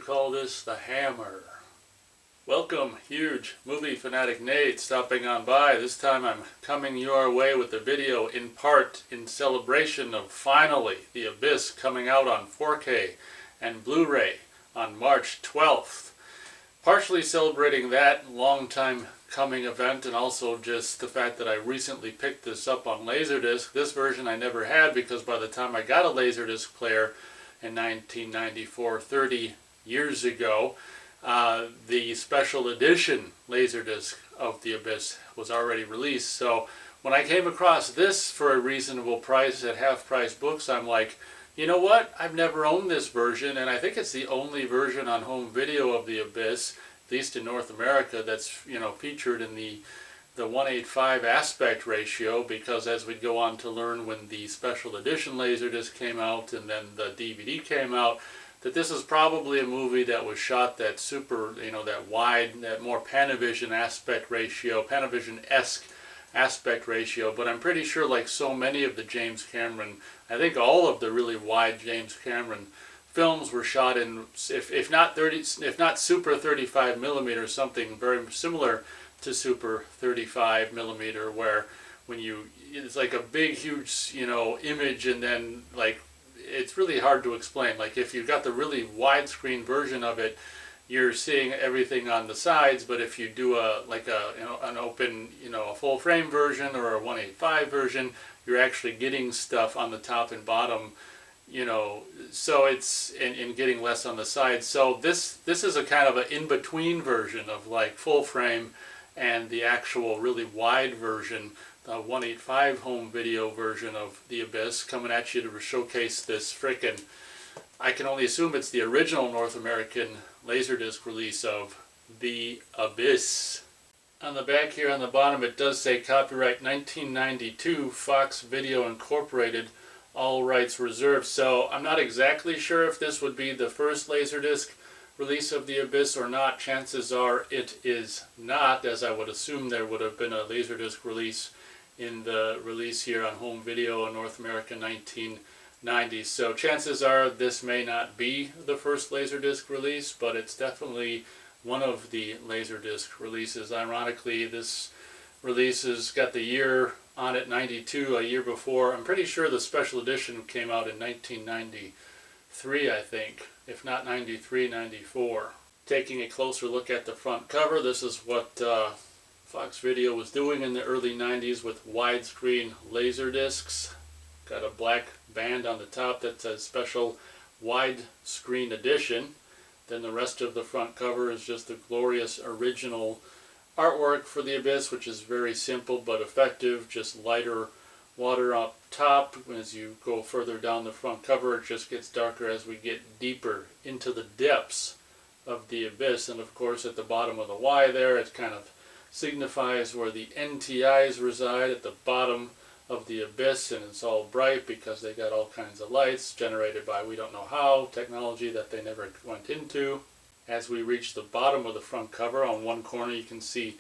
call this the hammer. Welcome, huge movie fanatic Nate stopping on by. This time I'm coming your way with a video in part in celebration of finally The Abyss coming out on 4K and Blu-ray on March 12th. Partially celebrating that long time coming event, and also just the fact that I recently picked this up on LaserDisc. This version I never had because by the time I got a LaserDisc player in 1994, 30 years ago, the special edition LaserDisc of The Abyss was already released. So when I came across this for a reasonable price at half-price books, I'm like, you know what? I've never owned this version, and I think it's the only version on home video of The Abyss, at least in North America, that's featured in the 1:8:5 aspect ratio, because as we'd go on to learn when the special edition LaserDisc came out and then the DVD came out, that this is probably a movie that was shot that super, that wide, that more Panavision aspect ratio, Panavision-esque aspect ratio. But I'm pretty sure, like so many of the James Cameron, I think all of the really wide James Cameron films were shot in, if not super 35 millimeter, something very similar to super 35 millimeter, where when it's like a big huge image, and then like it's really hard to explain. Like if you've got the really widescreen version of it, you're seeing everything on the sides, but if you do an open, a full frame version or a 1:8:5 version, you're actually getting stuff on the top and bottom, so it's in getting less on the sides. So this is a kind of an in-between version of like full frame and the actual really wide version, the 1:8:5 home video version of The Abyss, coming at you to showcase this frickin', I can only assume it's the original North American LaserDisc release of The Abyss. On the back here on the bottom it does say copyright 1992, Fox Video Incorporated, all rights reserved. So I'm not exactly sure if this would be the first LaserDisc release of The Abyss or not. Chances are it is not, as I would assume there would have been a LaserDisc release in the release here on home video in North America 1990. So chances are this may not be the first LaserDisc release, but it's definitely one of the LaserDisc releases. Ironically, this release has got the year on it, 92, a year before. I'm pretty sure the special edition came out in 1993, I think, if not 93, 94. Taking a closer look at the front cover, this is what Fox Video was doing in the early 90s with widescreen LaserDiscs. Got a black band on the top that says special widescreen edition. Then the rest of the front cover is just the glorious original artwork for The Abyss, which is very simple but effective. Just lighter water up top. As you go further down the front cover, it just gets darker as we get deeper into the depths of The Abyss. And of course at the bottom of the Y there, it kind of signifies where the NTIs reside, at the bottom of The Abyss, and it's all bright because they got all kinds of lights generated by we don't know how, technology that they never went into. As we reach the bottom of the front cover, on one corner you can see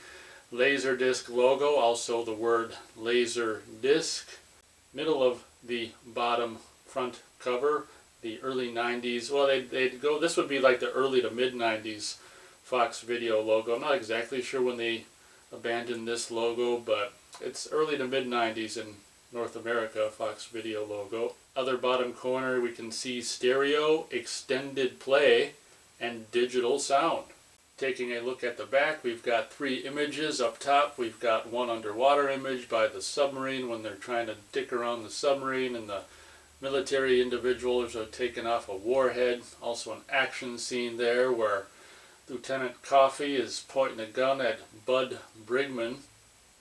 LaserDisc logo, also the word LaserDisc. Middle of the bottom front cover, the early 90s, well they'd go, this would be like the early to mid 90s Fox Video logo. I'm not exactly sure when they abandoned this logo, but it's early to mid 90s in North America, Fox Video logo. Other bottom corner we can see stereo, extended play, and digital sound. Taking a look at the back, we've got 3 images up top. We've got one underwater image by the submarine when they're trying to dick around the submarine and the military individuals are taking off a warhead. Also an action scene there where Lieutenant Coffey is pointing a gun at Bud Brigman.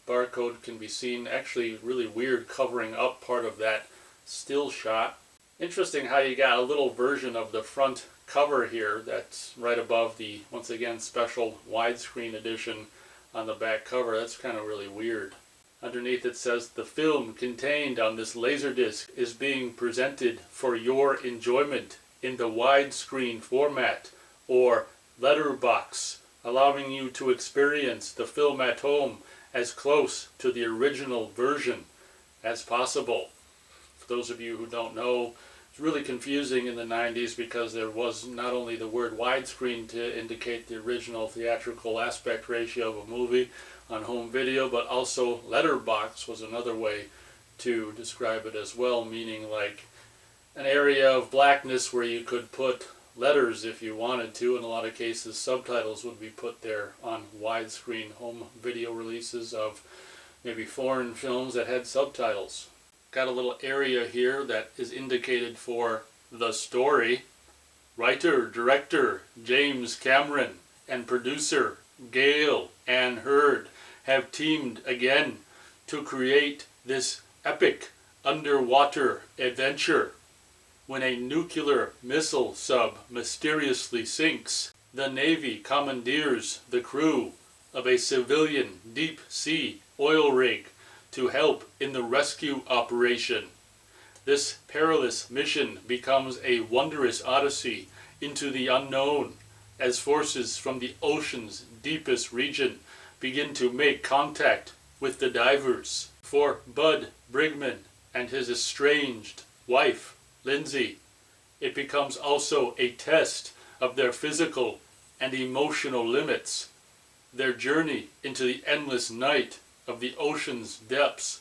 Barcode can be seen, actually really weird, covering up part of that still shot. Interesting how you got a little version of the front cover here that's right above the, once again, special widescreen edition on the back cover. That's kind of really weird. Underneath it says, the film contained on this LaserDisc is being presented for your enjoyment in the widescreen format or letterbox, allowing you to experience the film at home as close to the original version as possible. For those of you who don't know, It's really confusing in the 90s because there was not only the word widescreen to indicate the original theatrical aspect ratio of a movie on home video, but also letterbox was another way to describe it as well, meaning like an area of blackness where you could put letters if you wanted to. In a lot of cases, subtitles would be put there on widescreen home video releases of maybe foreign films that had subtitles. Got a little area here that is indicated for the story. Writer, director James Cameron and producer Gail Ann Hurd have teamed again to create this epic underwater adventure. When a nuclear missile sub mysteriously sinks, the Navy commandeers the crew of a civilian deep-sea oil rig to help in the rescue operation. This perilous mission becomes a wondrous odyssey into the unknown as forces from the ocean's deepest region begin to make contact with the divers. For Bud Brigman and his estranged wife, Lindsay, it becomes also a test of their physical and emotional limits. Their journey into the endless night of the ocean's depths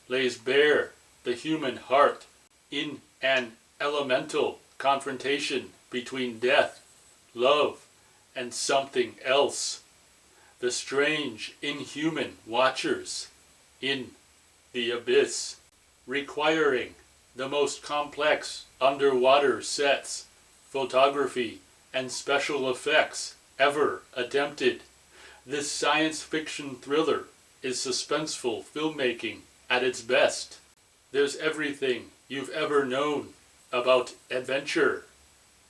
lays bare the human heart in an elemental confrontation between death, love, and something else. The strange, inhuman watchers in the abyss, requiring the most complex underwater sets, photography, and special effects ever attempted. This science fiction thriller is suspenseful filmmaking at its best. There's everything you've ever known about adventure,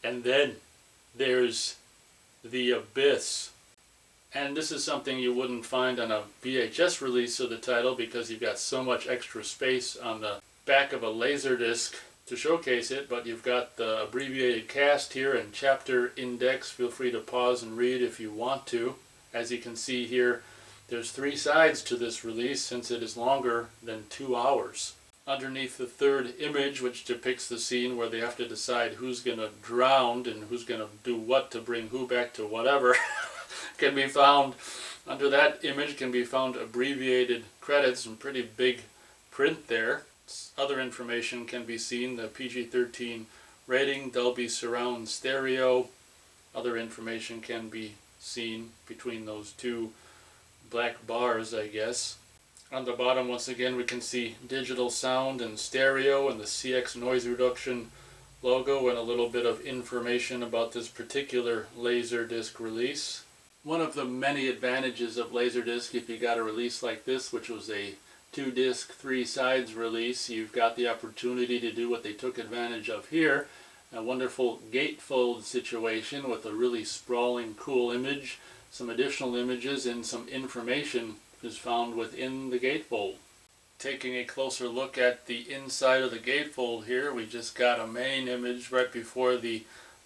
and then there's the abyss. And this is something you wouldn't find on a VHS release of the title because you've got so much extra space on the back of a LaserDisc to showcase it, but you've got the abbreviated cast here and chapter index. Feel free to pause and read if you want to. As you can see here, there's 3 sides to this release since it is longer than 2 hours. Underneath the third image, which depicts the scene where they have to decide who's going to drown and who's going to do what to bring who back to whatever, can be found, under that image can be found abbreviated credits in pretty big print there. Other information can be seen, the PG-13 rating, Dolby Surround Stereo. Other information can be seen between those 2 black bars, I guess. On the bottom, once again, we can see digital sound and stereo and the CX noise reduction logo and a little bit of information about this particular LaserDisc release. One of the many advantages of LaserDisc, if you got a release like this, which was a 2-disc, 3 sides release, you've got the opportunity to do what they took advantage of here, a wonderful gatefold situation with a really sprawling, cool image, some additional images, and some information is found within the gatefold. Taking a closer look at the inside of the gatefold here, we just got a main image right before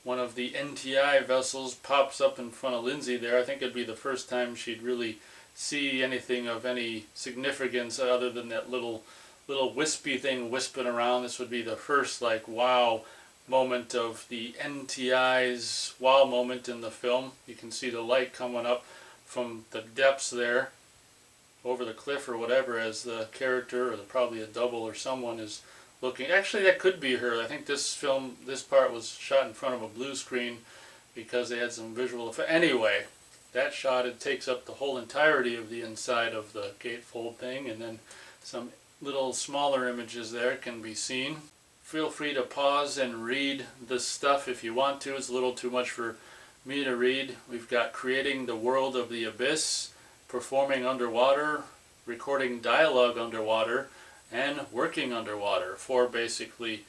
one of the NTI vessels pops up in front of Lindsay there. I think it'd be the first time she'd really see anything of any significance other than that little wispy thing wisping around. This would be the first like wow moment of the NTI's wow moment in the film. You can see the light coming up from the depths there over the cliff or whatever as the character, or probably a double or someone, is looking. Actually, that could be her. I think this part was shot in front of a blue screen because they had some visual effect. Anyway, that shot, it takes up the whole entirety of the inside of the gatefold thing, and then some little smaller images there can be seen. Feel free to pause and read this stuff if you want to. It's a little too much for me to read. We've got creating the world of the abyss, performing underwater, recording dialogue underwater, and working underwater. 4 basically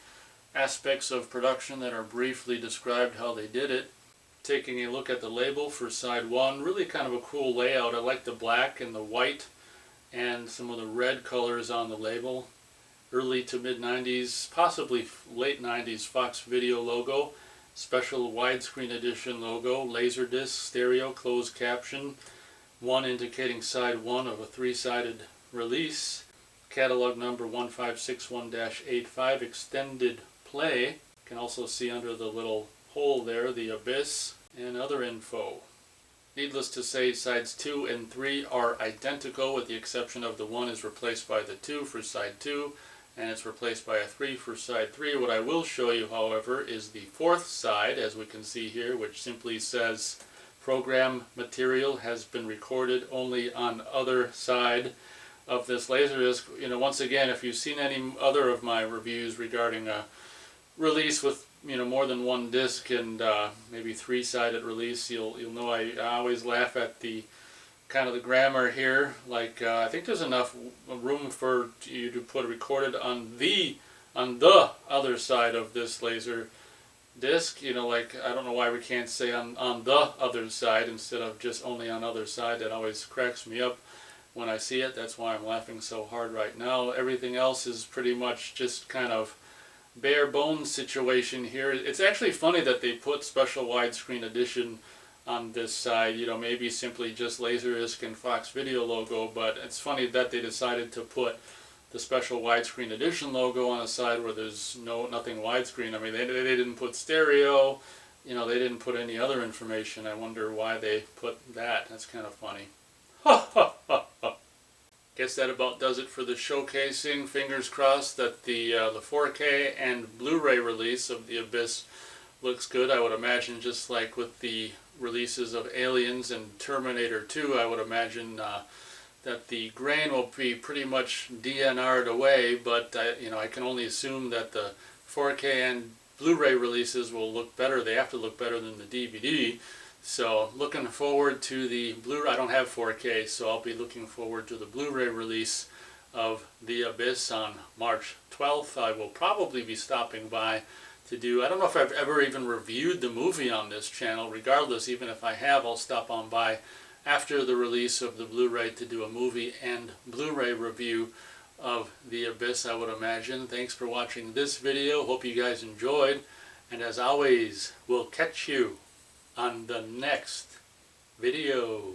aspects of production that are briefly described how they did it. Taking a look at the label for side 1, really kind of a cool layout. I like the black and the white and some of the red colors on the label. Early to mid 90s, possibly late 90s Fox Video logo, special widescreen edition logo, LaserDisc, stereo, closed caption, 1 indicating side 1 of a 3-sided release, catalog number 1561-85, extended play, can also see under the little hole there the Abyss and other info. Needless to say, sides 2 and 3 are identical, with the exception of the 1 is replaced by the 2 for side 2, and it's replaced by a 3 for side 3. What I will show you, however, is the 4th side, as we can see here, which simply says program material has been recorded only on other side of this LaserDisc. You know, once again, if you've seen any other of my reviews regarding a release with more than one disc and maybe 3-sided release, you'll know I always laugh at the kind of the grammar here. Like I think there's enough room for you to put recorded on the other side of this laser disc. Like I don't know why we can't say on the other side instead of just only on other side. That always cracks me up when I see it. That's why I'm laughing so hard right now. Everything else is pretty much just kind of bare bones situation here. It's actually funny that they put special widescreen edition on this side, maybe simply just LaserDisc and Fox Video logo, but it's funny that they decided to put the special widescreen edition logo on a side where there's nothing widescreen. I mean, they didn't put stereo, they didn't put any other information. I wonder why they put that. That's kind of funny. Ha ha ha ha. Guess that about does it for the showcasing. Fingers crossed that the 4K and Blu-ray release of the Abyss looks good. I would imagine, just like with the releases of Aliens and Terminator 2, I would imagine that the grain will be pretty much DNR'd away, but I can only assume that the 4K and Blu-ray releases will look better. They have to look better than the DVD. So looking forward to the Blu-ray. I don't have 4K, so I'll be looking forward to the Blu-ray release of The Abyss on March 12th. I will probably be stopping by to do, I don't know if I've ever even reviewed the movie on this channel. Regardless, even if I have, I'll stop on by after the release of the Blu-ray to do a movie and Blu-ray review of The Abyss, I would imagine. Thanks for watching this video. Hope you guys enjoyed. And as always, we'll catch you on the next video.